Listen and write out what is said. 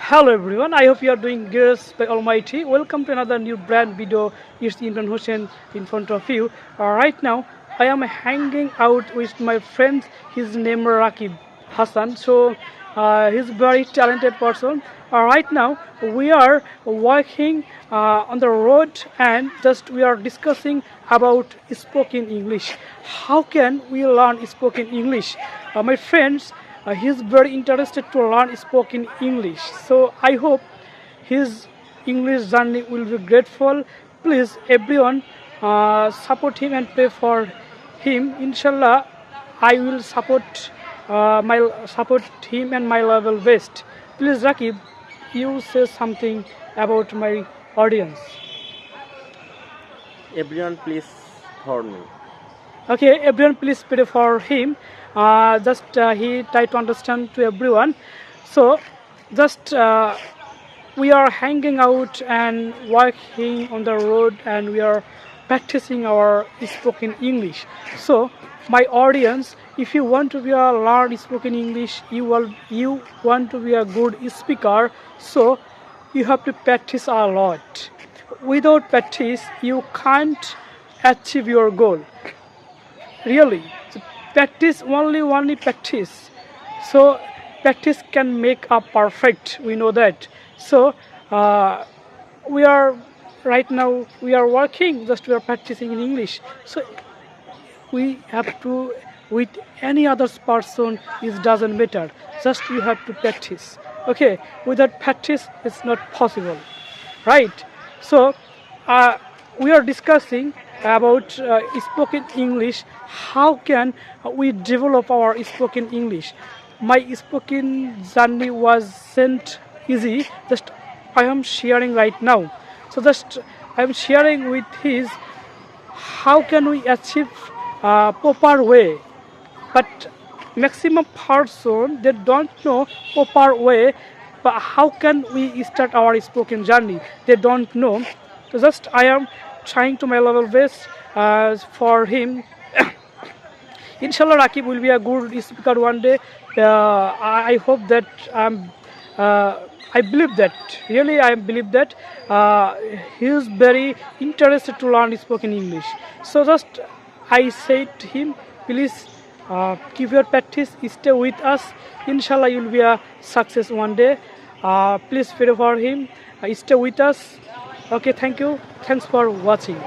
Hello everyone, I hope you are doing good by Almighty. Welcome to another new brand video. It's Imran Hussain in front of you. Right now, I am hanging out with my friend. His name is Rakib Hassan. He's a very talented person. Right now, we are walking on the road and just we are discussing about spoken English. How can we learn spoken English? My friends, he's very interested to learn spoken English. So I hope his English journey will be grateful. Please, everyone, support him and pray for him. Inshallah, I will support him and my level best. Please, Rakib, you say something about my audience. Everyone, please for me. Okay, everyone, please pray for him. He try to understand to everyone. So, just we are hanging out and walking on the road, and we are practicing our spoken English. So, my audience, if you want to be a learn spoken English, you want to be a good speaker. So, you have to practice a lot. Without practice, you can't achieve your goal. Really, so practice only practice. So practice can make a perfect. We know that. So we are right now we are working. Just we are practicing in English. So we have to with any other person. It doesn't matter. Just you have to practice. Okay. Without practice, it's not possible. Right. So we are discussing about spoken English. How can we develop our spoken English? My spoken journey wasn't easy. Just I am sharing right now. So just I am sharing with his how can we achieve proper way. But maximum person they don't know proper way. But how can we start our spoken journey? They don't know. So just I am trying to my level best for him. Inshallah, Rakib will be a good speaker one day. I hope that I believe that. Really, I believe that he is very interested to learn spoken English. So just I said to him, please keep your practice, stay with us. Inshallah, you will be a success one day. Please pray for him. Stay with us. Okay, thank you. Thanks for watching.